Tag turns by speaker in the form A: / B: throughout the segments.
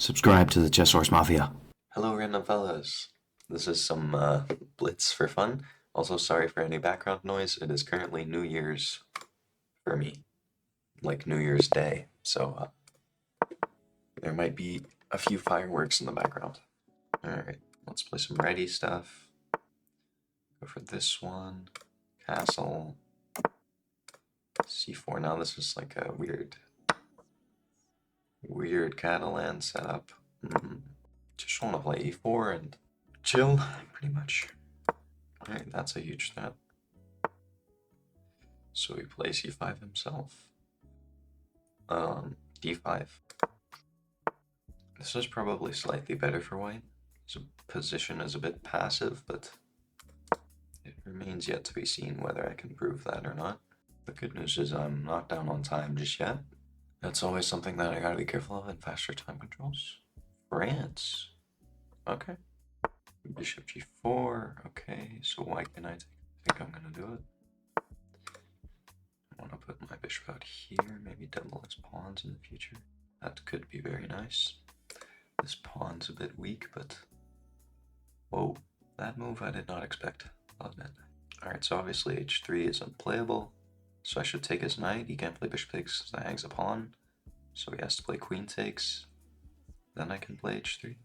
A: Subscribe to the Chess Horse Mafia.
B: Hello, random fellas. This is some blitz for fun. Also, sorry for any background noise. It is currently New Year's for me, like New Year's Day. So there might be a few fireworks in the background. Alright, let's play some ready stuff. Go for this one. Castle. C4. Now this is like a weird Catalan setup. Just want to play E4 and chill, pretty much. Alright, that's a huge step. So he plays E5 himself. D5. This is probably slightly better for white. His position is a bit passive, but it remains yet to be seen whether I can prove that or not. The good news is I'm not down on time just yet. That's always something that I gotta be careful of in faster time controls. France. Okay. Bishop G4. Okay, so why can I think I'm gonna do it? I want to put my bishop out here, maybe double its pawns in the future. That could be very nice. This pawn's a bit weak, but whoa, that move I did not expect. Love it. Alright, so obviously H3 is unplayable, so I should take his knight. He can't play bishop takes because that hangs a pawn, so he has to play queen takes. Then I can play H3.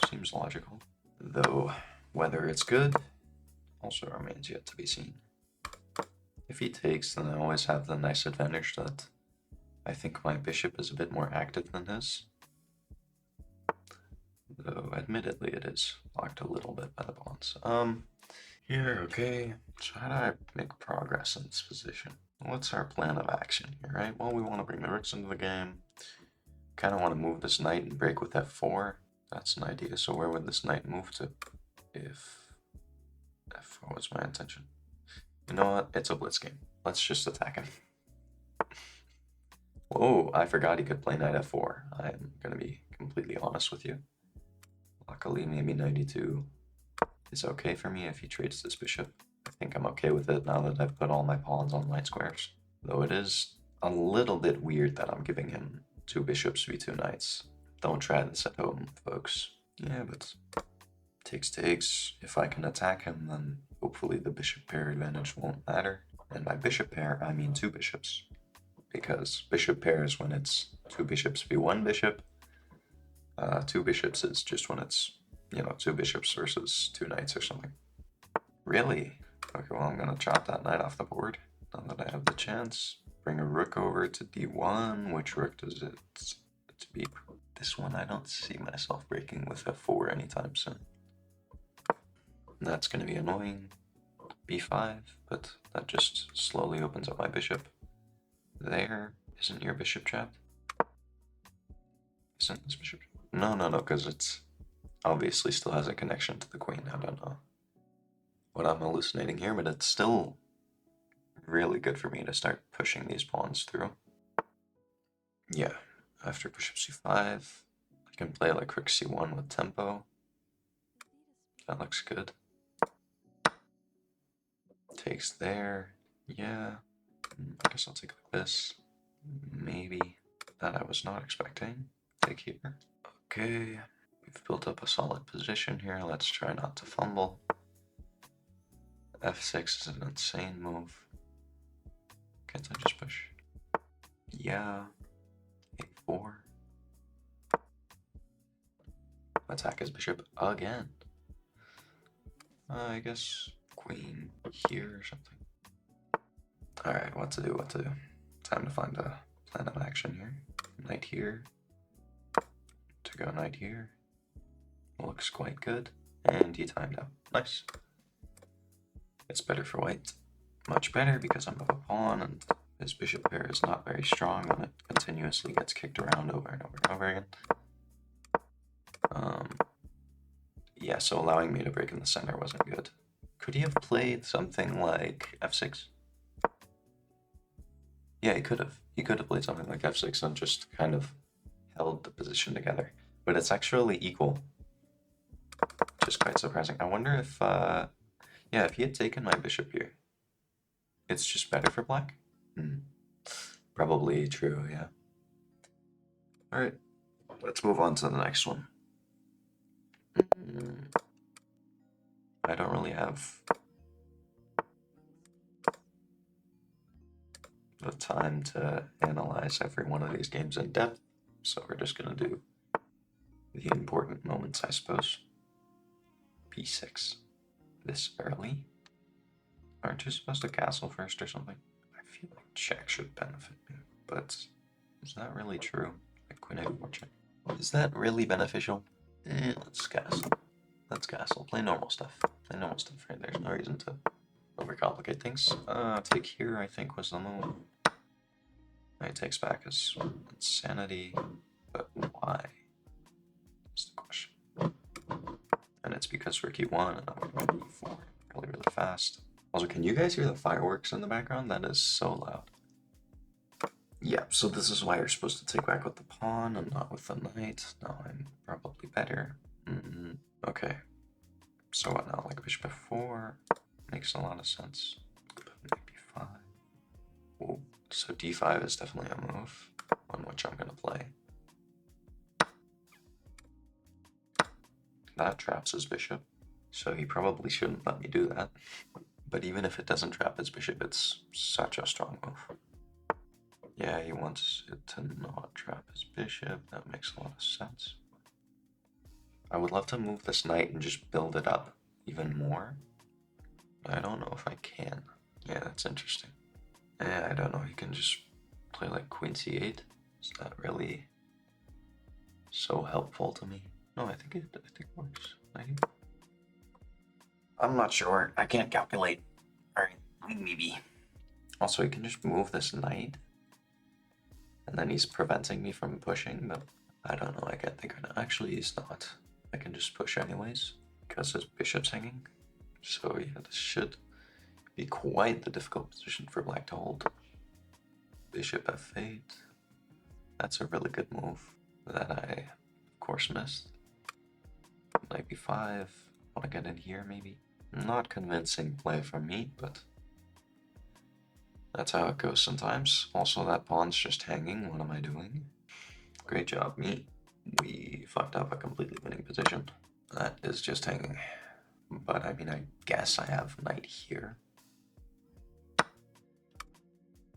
B: Seems logical. Though, whether it's good also remains yet to be seen. If he takes, then I always have the nice advantage that I think my bishop is a bit more active than his. Though, admittedly, it is locked a little bit by the pawns. Here, okay. So how do I make progress in this position? What's our plan of action here, right? Well, we want to bring the rooks into the game. Kind of want to move this knight and break with f4. That's an idea. So where would this knight move to if f4 was my intention? You know what? It's a blitz game. Let's just attack him. Whoa, I forgot he could play knight f4. I'm going to be completely honest with you. Luckily, maybe knight e2 is okay for me if he trades this bishop. I think I'm okay with it now that I've put all my pawns on light squares. Though it is a little bit weird that I'm giving him 2 bishops v2 knights. Don't try this at home, folks. Yeah, but takes. If I can attack him, then hopefully the bishop pair advantage won't matter. And by bishop pair, I mean 2 bishops. Because bishop pair is when it's 2 bishops v1 bishop. 2 bishops is just when it's, 2 bishops versus 2 knights or something. Really? Okay, well, I'm gonna chop that knight off the board now that I have the chance. Bring a rook over to d1. Which rook does it to be? This one I don't see myself breaking with f4 anytime soon. That's gonna be annoying. b5, but that just slowly opens up my bishop. There. Isn't your bishop trapped? Isn't this bishop? No, because it's obviously still has a connection to the queen. I don't know what I'm hallucinating here, but it's still really good for me to start pushing these pawns through. Yeah, after bishop c5, I can play like rook c1 with tempo. That looks good. Takes there. Yeah, I guess I'll take like this. Maybe. That I was not expecting. Take here. Okay, we've built up a solid position here. Let's try not to fumble. f6 is an insane move. Can't I just push? Yeah. a4. Attack his bishop again. I guess queen here or something. Alright, what to do? Time to find a plan of action here. Knight here. To go knight here. Looks quite good. And he timed out. Nice. It's better for white. Much better because I'm up a pawn and his bishop pair is not very strong when it continuously gets kicked around over and over and over again. Yeah, so allowing me to break in the center wasn't good. Could he have played something like f6? Yeah, he could have. He could have played something like f6 and just kind of held the position together. But it's actually equal. Just quite surprising. I wonder if, yeah, if he had taken my bishop here, it's just better for black? Probably true, yeah. Alright, let's move on to the next one. I don't really have the time to analyze every one of these games in depth, so we're just gonna do the important moments, I suppose. B6. This early? Aren't you supposed to castle first or something? I feel like check should benefit me, but is that really true? Like queen a4 check. Is that really beneficial? Let's castle. Let's castle. Play normal stuff. Play normal stuff, right? There's no reason to overcomplicate things. Take here, I think, was the move. Knight takes back his insanity, but why? That's the question. And it's because rook e1 and I'm going to e4 really, really fast. Also, can you guys hear the fireworks in the background? That is so loud. Yeah, so this is why you're supposed to take back with the pawn and not with the knight. No, I'm probably better. Okay. So what now? Like bishop f4 makes a lot of sense. Knight b5. Whoa. So d5 is definitely a move on which I'm going to play. That traps his bishop, so he probably shouldn't let me do that. But even if it doesn't trap his bishop, it's such a strong move. Yeah, he wants it to not trap his bishop. That makes a lot of sense. I would love to move this knight and just build it up even more. But I don't know if I can. Yeah, that's interesting. Yeah, I don't know. He can just play like queen c8. Is that really so helpful to me? No, I think it works. I'm not sure. I can't calculate. Alright, maybe. Also, he can just move this knight. And then he's preventing me from pushing, but I don't know. I can't think of it. Actually, he's not. I can just push anyways, because his bishop's hanging. So yeah, this should be quite the difficult position for black to hold. Bishop f8. That's a really good move that I, of course, missed. Knight b5. Want to get in here, maybe? Not convincing play from me, but that's how it goes sometimes. Also, that pawn's just hanging. What am I doing? Great job, me. We fucked up a completely winning position. That is just hanging. But I mean, I guess I have knight here.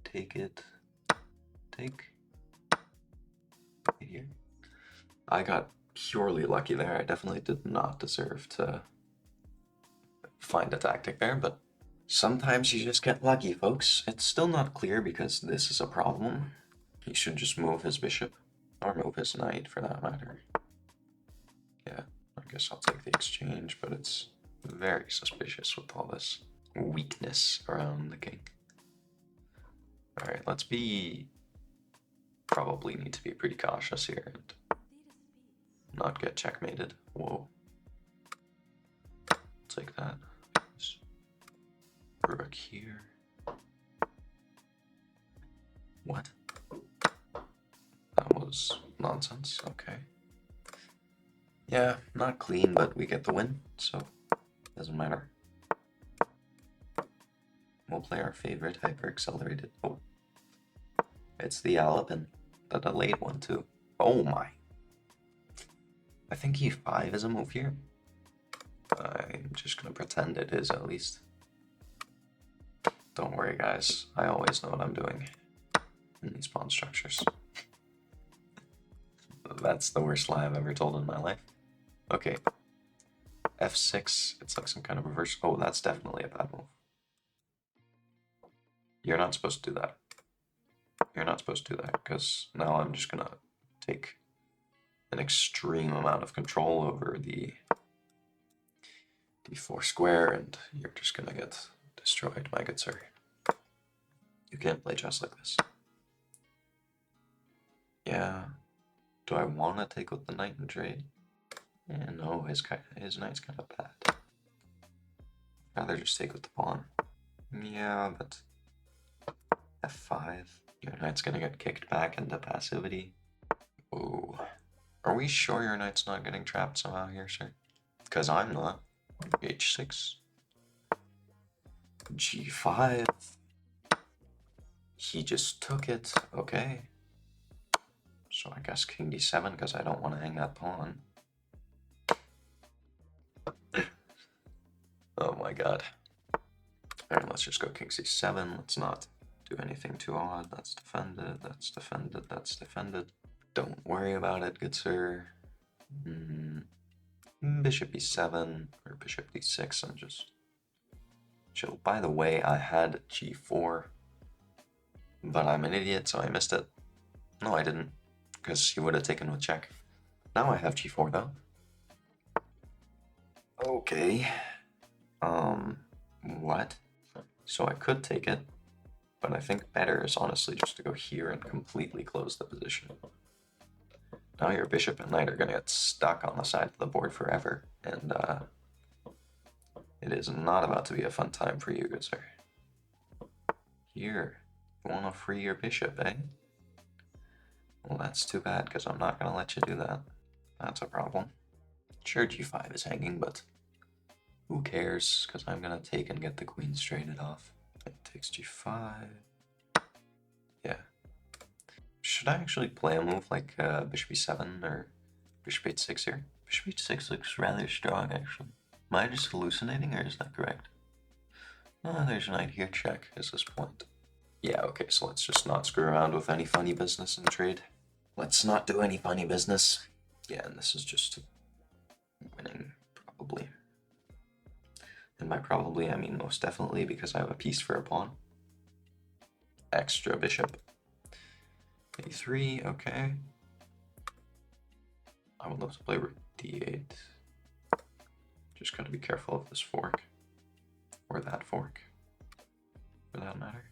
B: Take it. Take. Right here. I got purely lucky there. I definitely did not deserve to find a tactic there, but sometimes you just get lucky, folks. It's still not clear because this is a problem. He should just move his bishop, or move his knight for that matter. Yeah, I guess I'll take the exchange, but it's very suspicious with all this weakness around the king. Alright, let's be... probably need to be pretty cautious here and not get checkmated. Whoa. Take that. Rook here. What? That was nonsense. Okay. Yeah, not clean, but we get the win, so doesn't matter. We'll play our favorite hyper-accelerated. Oh. It's the Alabin, the delayed one too. Oh my. I think e5 is a move here. I'm just gonna pretend it is at least. Don't worry guys, I always know what I'm doing in these pawn structures. That's the worst lie I've ever told in my life. Okay. F6, it's like some kind of reverse. Oh, that's definitely a bad move. You're not supposed to do that. You're not supposed to do that, because now I'm just gonna take an extreme amount of control over the d4 square, and you're just gonna get destroyed, my good sir. You can't play chess like this. Yeah. Do I want to take with the knight and trade? Yeah, no, his knight's kind of bad. I'd rather just take with the pawn. Yeah, but f5. Your knight's gonna get kicked back into passivity. Ooh. Are we sure your knight's not getting trapped somehow here, sir? Because I'm not. h6. g5. He just took it. Okay. So I guess king d7 because I don't want to hang that pawn. Oh my god. Alright, let's just go king c7. Let's not do anything too odd. That's defended, that's defended, that's defended. Don't worry about it, good sir. Bishop e7 or bishop d6 and just chill. By the way, I had g4, but I'm an idiot, so I missed it. No, I didn't, because he would have taken with check. Now I have g4 though. Okay. What? So I could take it, but I think better is honestly just to go here and completely close the position. Now your bishop and knight are going to get stuck on the side of the board forever, and it is not about to be a fun time for you, good sir. Here, you want to free your bishop, eh? Well, that's too bad, because I'm not going to let you do that. That's a problem. Sure, g5 is hanging, but who cares, because I'm going to take and get the queen straightened off. It takes g5. Yeah. Should I actually play a move like bishop e7 or bishop h6 here? Bishop h6 looks rather strong, actually. Am I just hallucinating, or is that correct? Oh, there's knight here, check, is this point. Yeah, okay, so let's just not screw around with any funny business in trade. Let's not do any funny business. Yeah, and this is just winning, probably. And by probably, I mean most definitely, because I have a piece for a pawn. Extra bishop. a3, okay. I would love to play rook d8. Just gotta be careful of this fork. Or that fork, for that matter.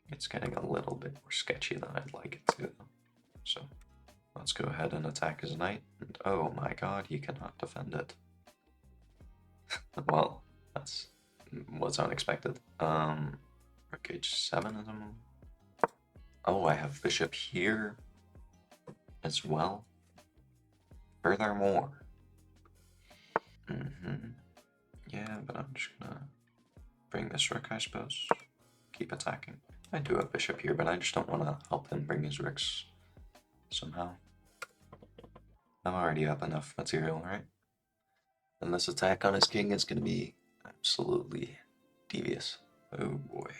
B: It's getting a little bit more sketchy than I'd like it to. So let's go ahead and attack his knight. And oh my god, he cannot defend it. Well, that's what's unexpected. Rook h7 is a move. Oh, I have bishop here as well. Furthermore. Yeah, but I'm just gonna bring this rook, I suppose. Keep attacking. I do have bishop here, but I just don't want to help him bring his rooks somehow. I'm already up enough material, right? And this attack on his king is going to be absolutely devious. Oh boy.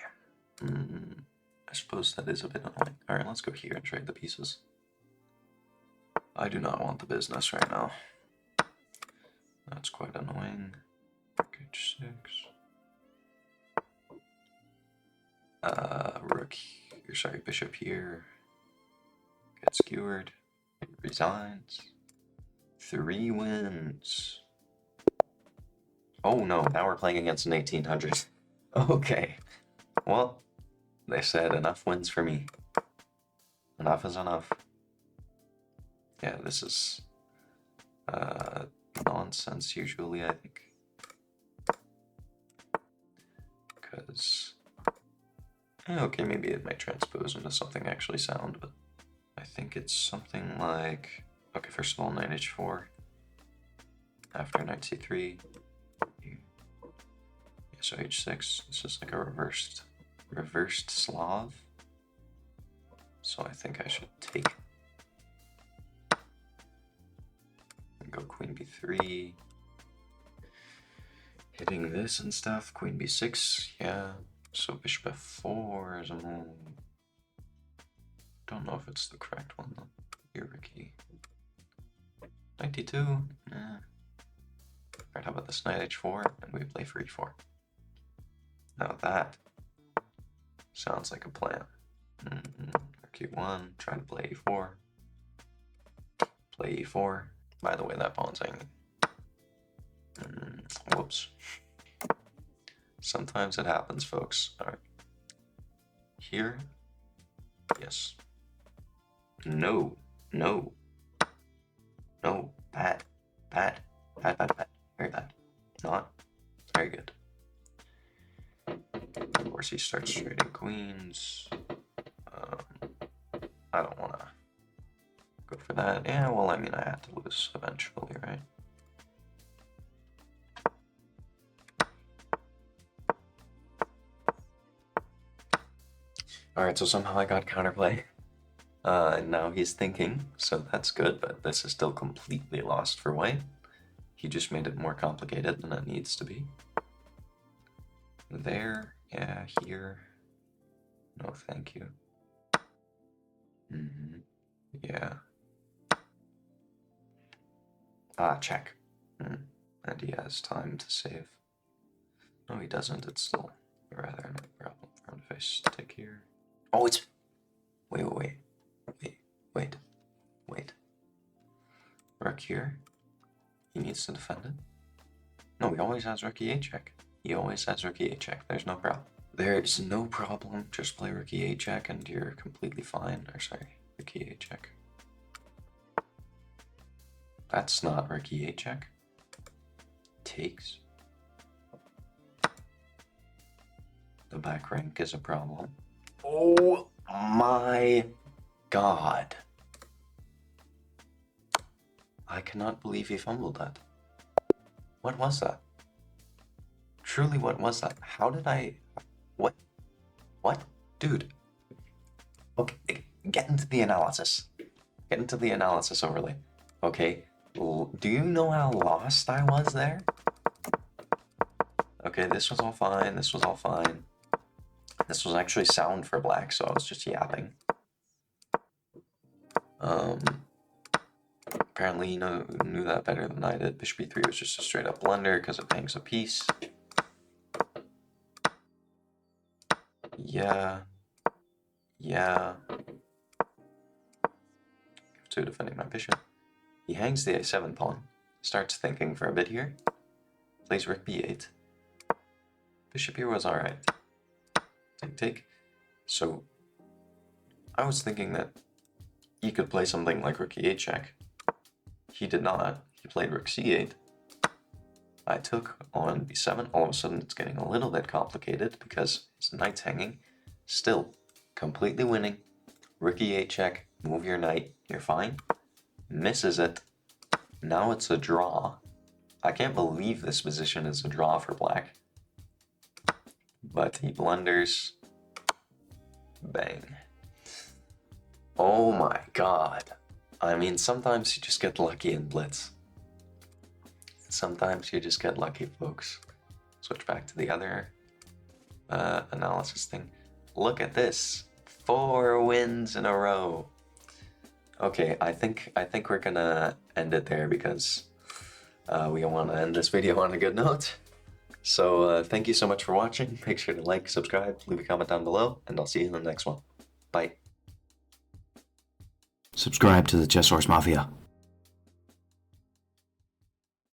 B: I suppose that is a bit annoying. Alright, let's go here and trade the pieces. I do not want the business right now. That's quite annoying. H6. Rook here, sorry, bishop here. Gets skewered. Resigns. 3 wins. Oh no, now we're playing against an 1800. Okay. Well, they said enough wins for me. Enough is enough. Yeah, this is nonsense usually, I think. Because, okay, maybe it might transpose into something actually sound, but I think it's something like, okay, first of all, knight h4. After knight c3. So h6, this is like a reversed Slav. So I think I should take and go queen b3. Hitting this and stuff, queen b6, yeah. So bishop f4 is a move. Don't know if it's the correct one though. You're Ricky. 92, yeah. Alright, how about this knight h4 and we play for e4. Now that sounds like a plan. Q1, try to play e4. Play e4. By the way, that pawn's hanging. Whoops. Sometimes it happens, folks. Alright. Here. Yes. No. No. No. Bad. Bad. Bad, bad, bad. Very bad. Not very good. Of course, he starts trading queens. I don't want to go for that. Yeah, well, I mean, I had to lose eventually, right? Alright, so somehow I got counterplay. And now he's thinking, so that's good, but this is still completely lost for white. He just made it more complicated than it needs to be. There, yeah, here. No, thank you. Yeah. Ah, check. And he has time to save. No, he doesn't. It's still rather no problem for him to face tick here. Oh, it's... Wait. Rook here. He needs to defend it. No, he always has rook e8 check. He always has rook e8 check. There's no problem. There's no problem. Just play rook e8 check and you're completely fine. Or sorry, rook e8 check. That's not rook e8 check. Takes. The back rank is a problem. Oh my god. I cannot believe he fumbled that. What was that? Truly, what was that? How did I... What? What? Dude. Okay, get into the analysis. Get into the analysis overlay. Okay, do you know how lost I was there? Okay, this was all fine, this was all fine. This was actually sound for black, so I was just yapping. Apparently he knew that better than I did. Bishop e3 was just a straight up blunder because it hangs a piece. Yeah. So defending my bishop. He hangs the a7 pawn. Starts thinking for a bit here. Plays rook b8. Bishop here was alright. Take. So I was thinking that he could play something like rook e8 check. He did not. He played rook c8. I took on b7. All of a sudden it's getting a little bit complicated because his knight's hanging. Still, completely winning. Rook e8 check. Move your knight. You're fine. Misses it. Now it's a draw. I can't believe this position is a draw for black. But he blunders. Bang. Oh my god. I mean, sometimes you just get lucky in blitz. Sometimes you just get lucky, folks. Switch back to the other analysis thing. Look at this. 4 wins in a row. Okay, I think we're gonna end it there because we want to end this video on a good note. So thank you so much for watching. Make sure to like, subscribe, leave a comment down below, and I'll see you in the next one. Bye.
A: Subscribe to the Chess Horse Mafia.